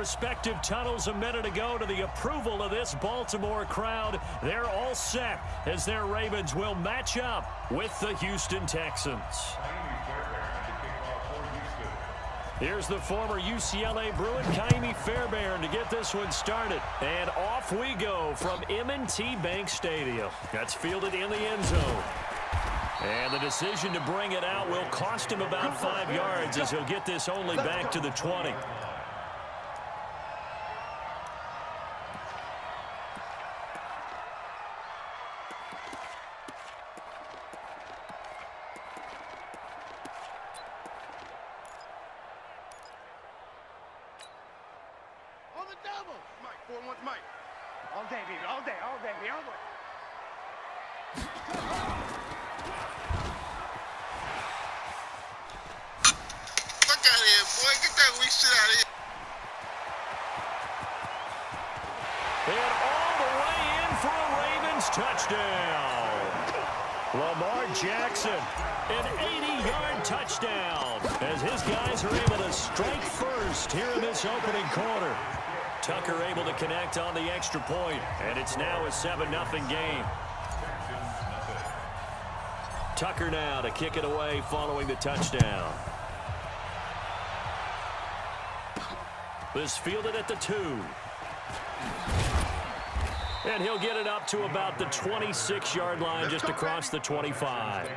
respective tunnels a minute ago to the approval of this Baltimore crowd. They're all set as their Ravens will match up with the Houston Texans. Here's the former UCLA Bruin, Kaimi Fairbairn, to get this one started. And off we go from M&T Bank Stadium. That's fielded in the end zone. And the decision to bring it out will cost him about 5 yards as he'll get this only back to the 20. Jackson, an 80-yard touchdown as his guys are able to strike first here in this opening quarter. Tucker able to connect on the extra point, and it's now a 7-0 game. Tucker now to kick it away following the touchdown. This fielded at the 2. And he'll get it up to about the 26-yard line, just across the 25.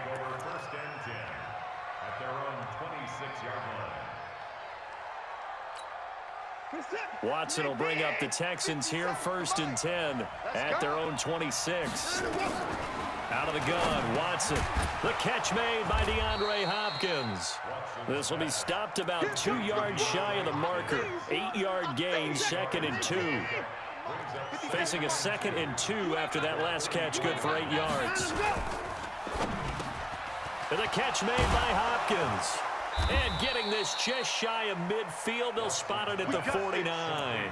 Watson will bring up the Texans here, 1st and 10 at their own 26. Out of the gun, Watson. The catch made by DeAndre Hopkins. This will be stopped about 2 yards shy of the marker. 8-yard gain, 2nd and 2. Facing a 2nd and 2 after that last catch, good for 8 yards. And the catch made by Hopkins. And getting this just shy of midfield, they'll spot it at the 49.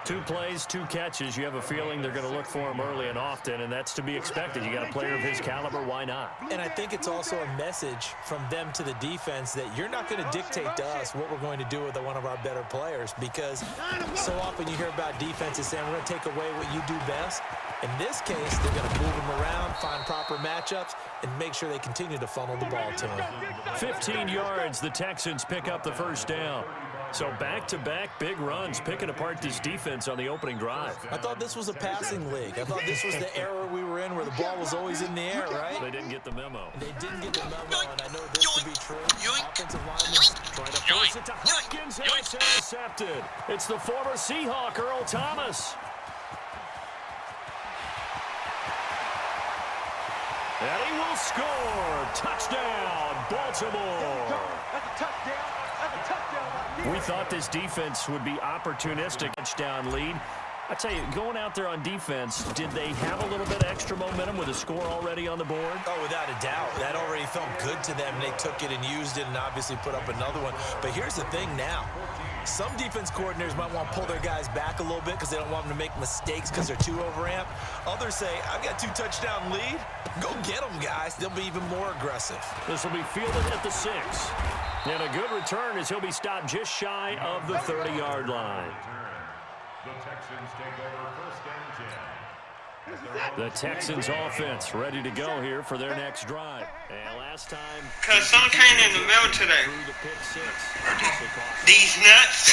2 plays, 2 catches. You have a feeling they're going to look for him early and often, and that's to be expected. You got a player of his caliber, why not? And I think it's also a message from them to the defense that you're not going to dictate to us what we're going to do with one of our better players, because so often you hear about defenses saying we're going to take away what you do best. In this case, they're going to move them around, find proper matchups, and make sure they continue to funnel the ball to him. 15 yards, the Texans pick up the first down. So back-to-back big runs, picking apart this defense on the opening drive. I thought this was a passing league. I thought this was the era we were in where the ball was always in the air, right? They didn't get the memo. They didn't get the memo, and I know this to be true. Offensive linemen trying to force it to Hopkins, and it's intercepted. It's the former Seahawk, Earl Thomas. And he will score. Touchdown, Baltimore. That's a touchdown. We thought this defense would be opportunistic. Touchdown lead. I tell you, going out there on defense, did they have a little bit of extra momentum with a score already on the board? Oh, without a doubt. That already felt good to them. They took it and used it and obviously put up another one. But here's the thing now. Some defense coordinators might want to pull their guys back a little bit because they don't want them to make mistakes because they're too overamped. Others say, I've got 2 touchdown lead. Go get them, guys. They'll be even more aggressive. This will be fielded at the 6. And a good return as he'll be stopped just shy of the 30-yard line. The Texans take over 1st and 10. The Texans offense ready to go here for their next drive. And last time, because some came in the mail today. These nuts.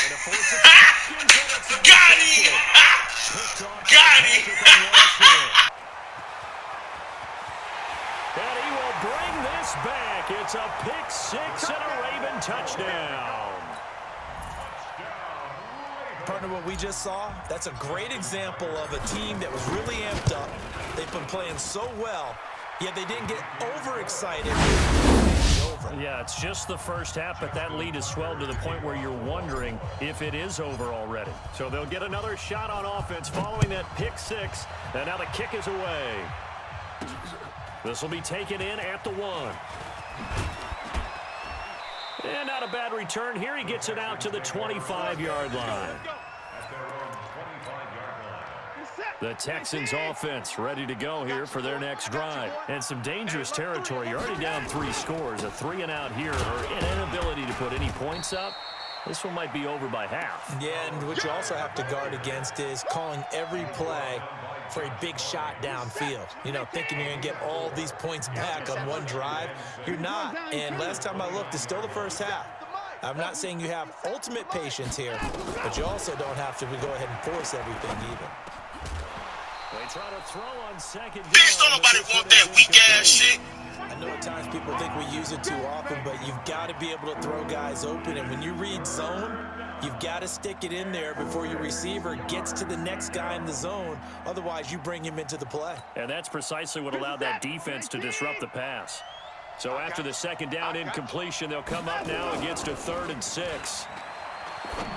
Got him. Got him. And he will bring this back. It's a pick 6 and a Raven touchdown. Partner, what we just saw, that's a great example of a team that was really amped up. They've been playing so well, yet they didn't get overexcited. Yeah, it's just the first half, but that lead has swelled to the point where you're wondering if it is over already. So they'll get another shot on offense following that pick 6, and now the kick is away. This will be taken in at the 1. And not a bad return here. He gets it out to the 25-yard line. The Texans offense ready to go here for their next drive. And some dangerous territory. You're already down 3 scores. A 3-and-out here, or an inability to put any points up. This one might be over by half. Yeah, and what you also have to guard against is calling every play for a big shot downfield. You know, thinking you're going to get all these points back on one drive. You're not. And last time I looked, it's still the first half. I'm not saying you have ultimate patience here, but you also don't have to go ahead and force everything either. They try to throw on second down. Bitch, don't nobody want that weak-ass shit. I know at times people think we use it too often, but you've got to be able to throw guys open. And when you read zone, you've got to stick it in there before your receiver gets to the next guy in the zone. Otherwise, you bring him into the play. And that's precisely what allowed that defense to disrupt the pass. So after the second down incompletion, they'll come up now against a 3rd and 6.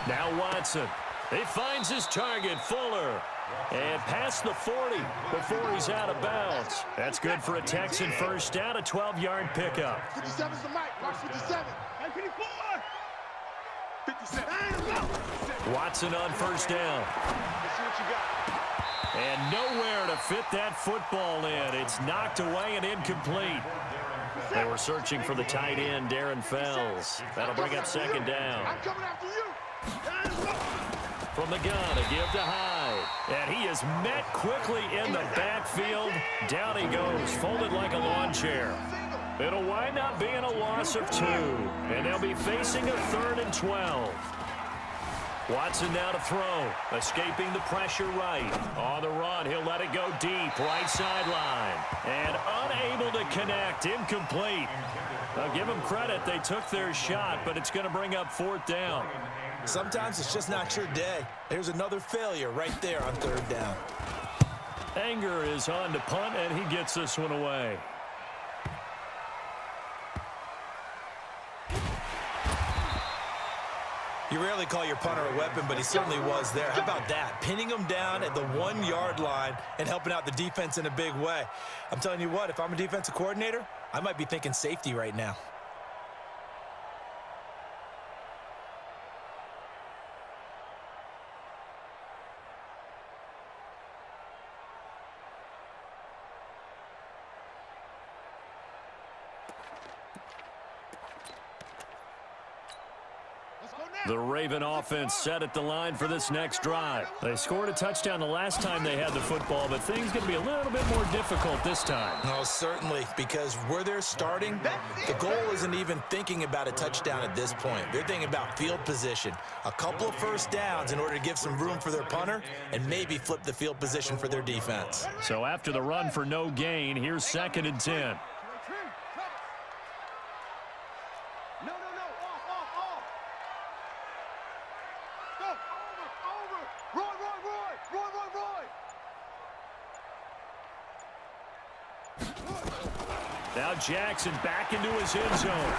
Now Watson. He finds his target, Fuller. And past the 40 before he's out of bounds. That's good for a Texan first down, a 12-yard pickup. 57's the mic. Watch 57. 57. Watson on first down. Let's see what you got. And nowhere to fit that football in. It's knocked away and incomplete. They were searching for the tight end, Darren Fells. That'll bring up second down. I'm coming after you. From the gun, a give to Hyde. And he is met quickly in the backfield. Down he goes, folded like a lawn chair. It'll wind up being a loss of 2. And they'll be facing a 3rd and 12. Watson now to throw. Escaping the pressure right. On the run, he'll let it go deep. Right sideline. And unable to connect. Incomplete. I'll give them credit. They took their shot, but it's going to bring up 4th down. Sometimes it's just not your day. There's another failure right there on 3rd down. Anger is on to punt, and he gets this one away. You rarely call your punter a weapon, but he certainly was there. How about that? Pinning him down at the 1-yard line and helping out the defense in a big way. I'm telling you what, if I'm a defensive coordinator, I might be thinking safety right now. The Raven offense set at the line for this next drive. They scored a touchdown the last time they had the football, but things going to be a little bit more difficult this time. Oh, certainly, because where they're starting, the goal isn't even thinking about a touchdown at this point. They're thinking about field position, a couple of first downs in order to give some room for their punter and maybe flip the field position for their defense. So after the run for no gain, here's 2nd and 10. Now Jackson back into his end zone.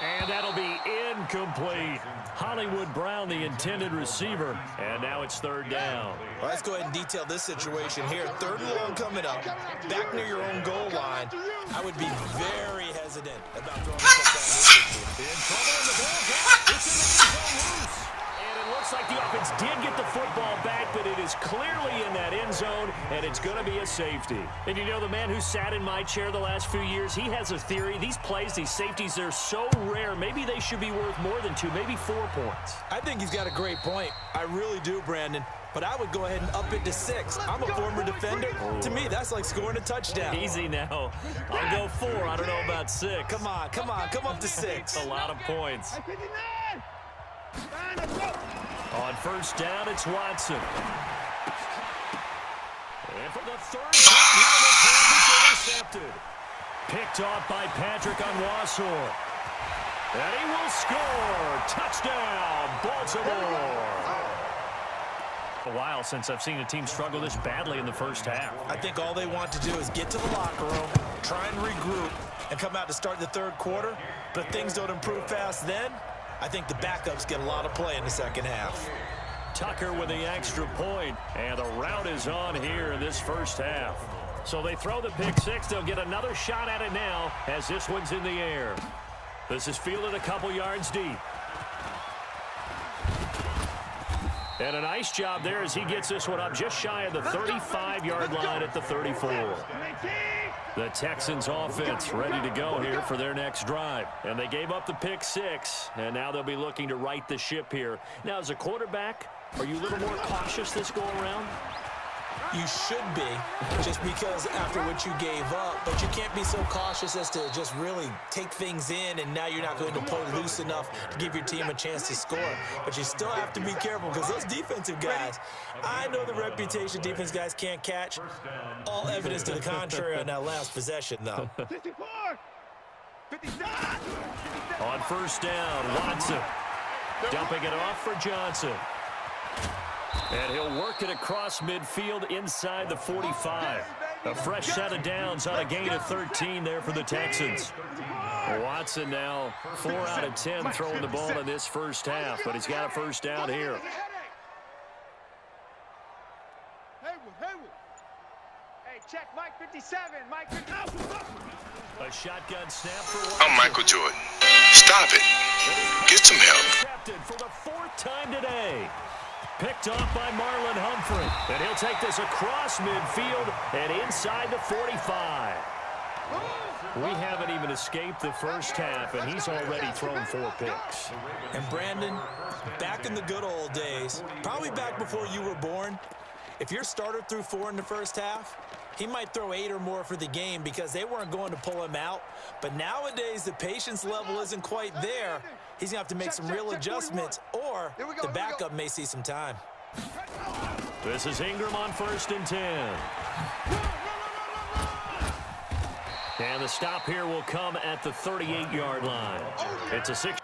And that'll be incomplete. Hollywood Brown, the intended receiver. And now it's 3rd down. Well, let's go ahead and detail this situation here. 3rd and long coming up. Back near your own goal line. I would be very hesitant about throwing the football in this situation. In trouble in the ball game. It's in the end zone loose. And it looks like the offense did get the football back, but it is clearly in that end zone, and it's going to be a safety. And you know, the man who sat in my chair the last few years, he has a theory. These plays, these safeties, they're so rare. Maybe they should be worth more than 2, maybe 4 points. I think he's got a great point. I really do, Brandon. But I would go ahead and up it to 6. I'm a former defender. To me, that's like scoring a touchdown. Easy now. I'll go 4. I don't know about 6. Come on, come on, come up to 6. A lot of points. On first down, it's Watson. And for the 3rd time here in this half, it's intercepted. Picked off by Patrick Onwuasor. And he will score. Touchdown, Baltimore. A while since I've seen a team struggle this badly in the first half. I think all they want to do is get to the locker room, try and regroup, and come out to start the 3rd quarter. But if things don't improve fast then, I think the backups get a lot of play in the 2nd half. Tucker with the extra point, and the route is on here in this first half. So they throw the pick 6. They'll get another shot at it now as this one's in the air. This is fielded a couple yards deep. And a nice job there as he gets this one up just shy of the 35-yard line at the 34. The Texans offense ready to go here for their next drive. And they gave up the pick 6, and now they'll be looking to right the ship here. Now, as a quarterback, are you a little more cautious this go-around? You should be, just because after what you gave up, but you can't be so cautious as to just really take things in, and now you're not going to play loose enough to give your team a chance to score. But you still have to be careful because those defensive guys, I know the reputation defense guys can't catch. All evidence to the contrary on that last possession, though. 54, 57. On first down, Watson dumping it off for Johnson. And he'll work it across midfield inside the 45. A fresh set of downs on a gain of 13 there for the Texans. Watson now 4 out of 10 throwing the ball in this first half, but he's got a first down here. Hey, check Mike 57. Mike 57. A shotgun snap for Watson. I'm Michael Jordan. Stop it. Get some help. Intercepted for the 4th time today. Picked off by Marlon Humphrey. And he'll take this across midfield and inside the 45. We haven't even escaped the first half, and he's already thrown 4 picks. And Brandon, back in the good old days, probably back before you were born, if your starter threw 4 in the first half, he might throw 8 or more for the game because they weren't going to pull him out. But nowadays, the patience level isn't quite there. He's going to have to make some real adjustments, or the backup may see some time. This is Ingram on 1st and 10. And the stop here will come at the 38-yard line. It's a 6.